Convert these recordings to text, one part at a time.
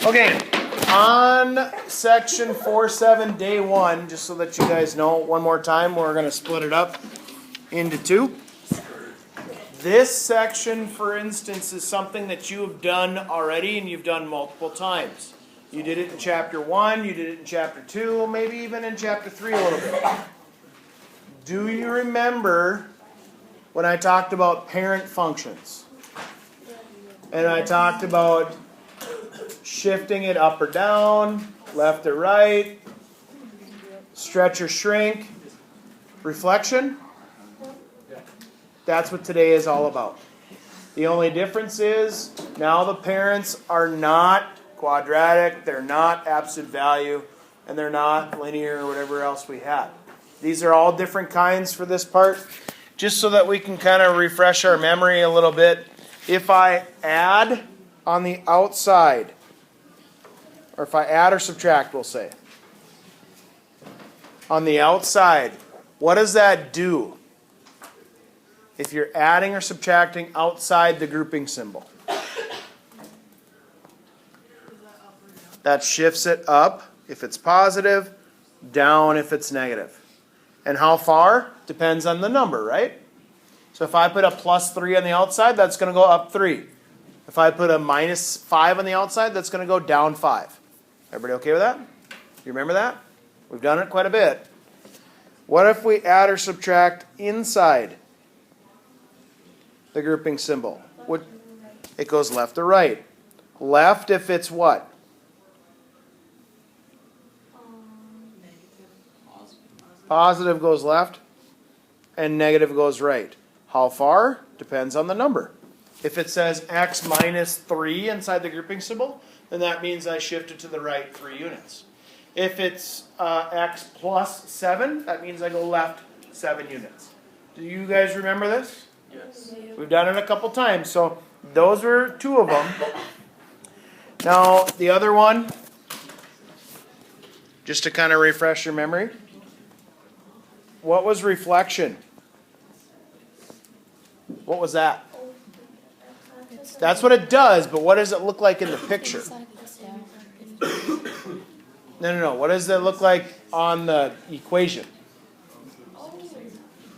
Okay, on section 4.7, day 1, just so that you guys know one more time, we're going to split it up into 2. This section, for instance, is something that you have done already and you've done multiple times. You did it in chapter 1, you did it in chapter 2, maybe even in chapter 3 a little bit. Do you remember when I talked about parent functions? And I talked about shifting it up or down, left or right, stretch or shrink, reflection? That's what today is all about. The only difference is now the parents are not quadratic, they're not absolute value, and they're not linear or whatever else we had. These are all different kinds for this part, just so that we can kind of refresh our memory a little bit. If I add on the outside, or if I add or subtract, we'll say, on the outside, what does that do? If you're adding or subtracting outside the grouping symbol. That shifts it up if it's positive, down if it's negative. And how far? Depends on the number, right? So if I put a plus 3 on the outside, that's going to go up 3. If I put a minus 5 on the outside, that's going to go down 5. Everybody okay with that? You remember that? We've done it quite a bit. What if we add or subtract inside the grouping symbol? It goes left or right. Left if it's what? Positive goes left and negative goes right. How far? Depends on the number. If it says x minus 3 inside the grouping symbol, then that means I shifted to the right 3 units. If it's x plus 7, that means I go left 7 units. Do you guys remember this? Yes. We've done it a couple times. So those were 2 of them. Now the other one, just to kind of refresh your memory. What was reflection? What was that? That's what it does, but what does it look like in the picture? No. What does it look like on the equation?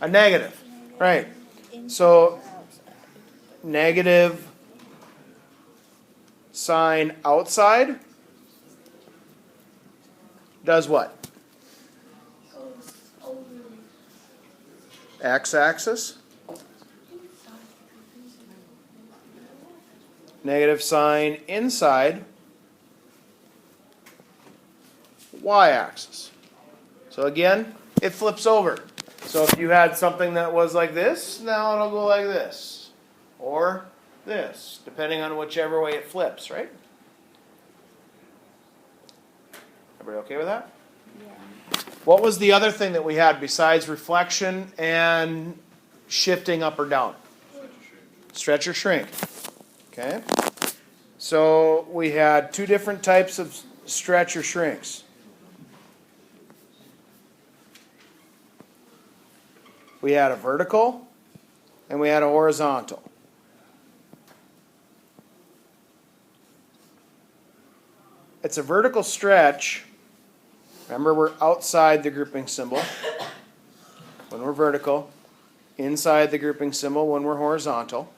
A negative. Right. So, negative sign outside does what? X-axis. Negative sign inside, y-axis. So again, it flips over. So if you had something that was like this, now it'll go like this. Or this, depending on whichever way it flips, right? Everybody okay with that? Yeah. What was the other thing that we had besides reflection and shifting up or down? Stretch or shrink. Okay, so we had 2 different types of stretch or shrinks. We had a vertical and we had a horizontal. It's a vertical stretch. Remember, we're outside the grouping symbol when we're vertical, inside the grouping symbol when we're horizontal.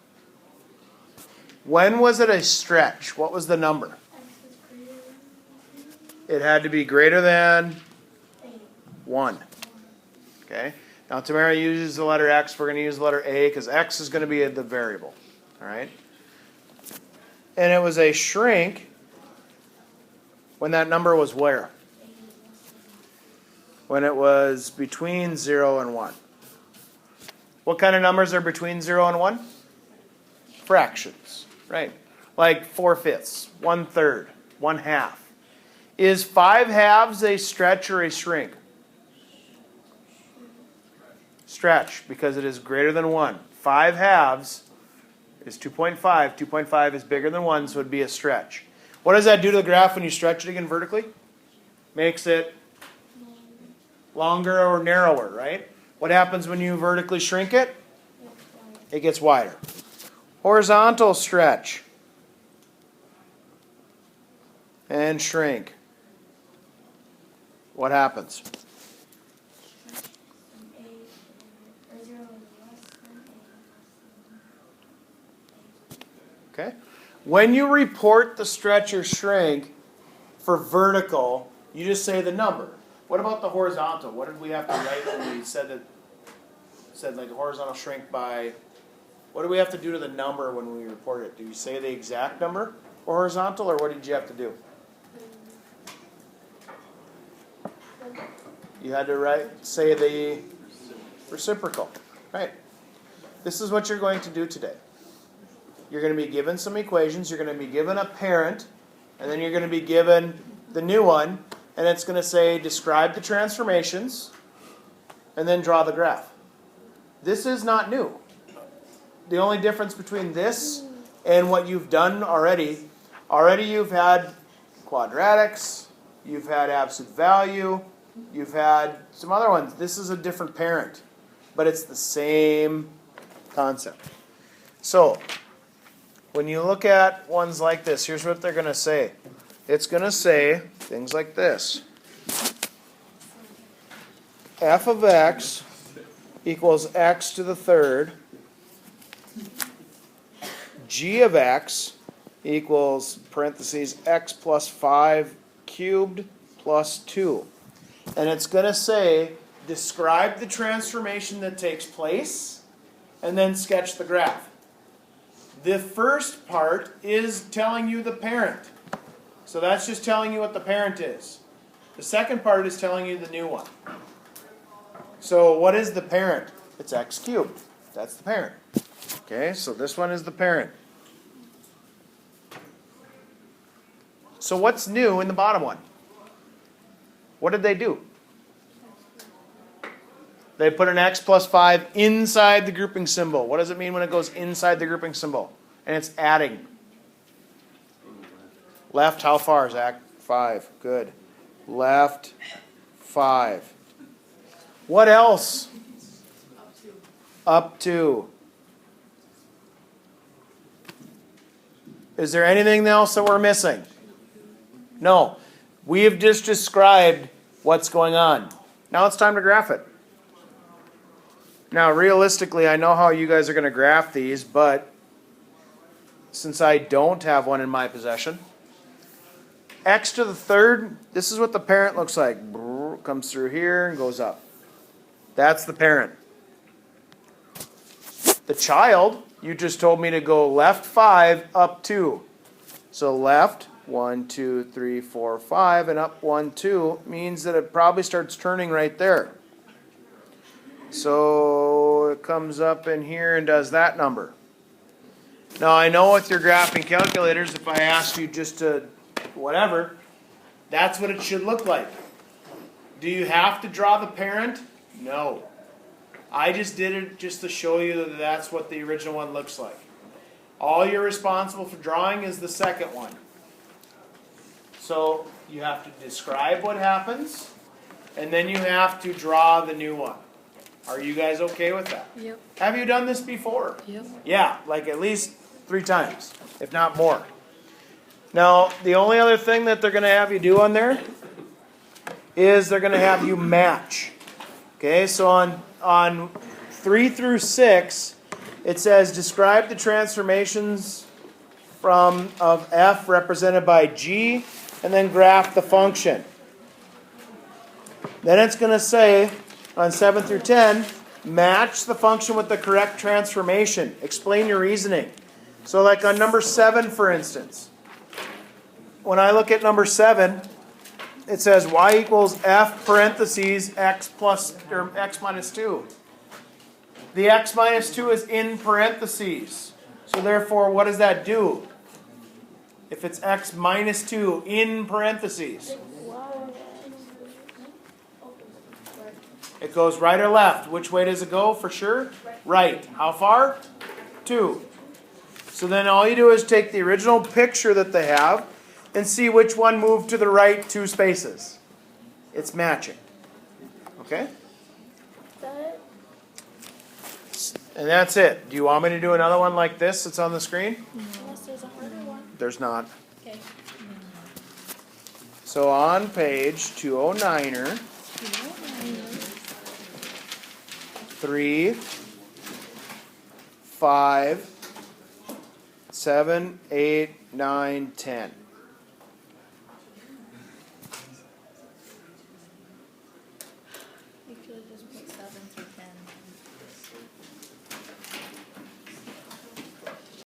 When was it a stretch? What was the number? It had to be greater than 1. Okay. Now Tamara uses the letter X. We're going to use the letter A because X is going to be the variable. All right. And it was a shrink when that number was where? When it was between 0 and 1. What kind of numbers are between 0 and 1? Fractions. Right, like 4/5, 1/3, 1/2. Is 5/2 a stretch or a shrink? Stretch, because it is greater than 1. 5/2 is 2.5. 2.5 is bigger than 1, so it would be a stretch. What does that do to the graph when you stretch it again vertically? Makes it longer or narrower, right? What happens when you vertically shrink it? It gets wider. Horizontal stretch. and shrink. What happens? Okay. When you report the stretch or shrink for vertical, you just say the number. What about the horizontal? What did we have to write when we said like the horizontal shrink by? What do we have to do to the number when we report it? Do you say the exact number for horizontal, or what did you have to do? You had to say the reciprocal. Right. This is what you're going to do today. You're going to be given some equations. You're going to be given a parent, and then you're going to be given the new one, and it's going to say describe the transformations, and then draw the graph. This is not new. The only difference between this and what you've done already you've had quadratics, you've had absolute value, you've had some other ones. This is a different parent, but it's the same concept. So, when you look at ones like this, here's what they're going to say. It's going to say things like this. F of x equals x to the third. G of x equals, parentheses, x plus 5 cubed plus 2. And it's going to say, describe the transformation that takes place, and then sketch the graph. The first part is telling you the parent. So that's just telling you what the parent is. The second part is telling you the new one. So what is the parent? It's x cubed. That's the parent. Okay, so this one is the parent. So what's new in the bottom one? What did they do? They put an x plus 5 inside the grouping symbol. What does it mean when it goes inside the grouping symbol? And it's adding. Left, how far, Zach? 5. Good. Left, 5. What else? Up to. Is there anything else that we're missing? No. We have just described what's going on. Now it's time to graph it. Now, realistically, I know how you guys are going to graph these, but since I don't have one in my possession, x to the third, this is what the parent looks like. Comes through here and goes up. That's the parent. The child, you just told me to go left 5, up 2. So left, 1, 2, 3, 4, 5, and up 1, 2 means that it probably starts turning right there. So it comes up in here and does that number. Now I know with your graphing calculators, if I asked you just to whatever, that's what it should look like. Do you have to draw the parent? No. I just did it just to show you that that's what the original one looks like. All you're responsible for drawing is the second one. So you have to describe what happens, and then you have to draw the new one. Are you guys okay with that? Yep. Have you done this before? Yep. Yeah, like at least 3 times, if not more. Now, the only other thing that they're going to have you do on there is they're going to have you match. Okay, so on 3 through 6, it says describe the transformations of f represented by g, and then graph the function. Then it's going to say on 7 through 10, match the function with the correct transformation. Explain your reasoning. So like on number 7, for instance, when I look at number 7, it says y equals f parentheses x plus or x minus 2. The x minus 2 is in parentheses. So therefore, what does that do? If it's x minus 2 in parentheses. It goes right or left. Which way does it go for sure? Right. How far? 2. So then all you do is take the original picture that they have and see which one moved to the right 2 spaces. It's matching. Okay? And that's it. Do you want me to do another one like this that's on the screen? Unless there's a harder one. There's not. Okay. So on page 209er, 3, 5, 7, 8, 9, 10.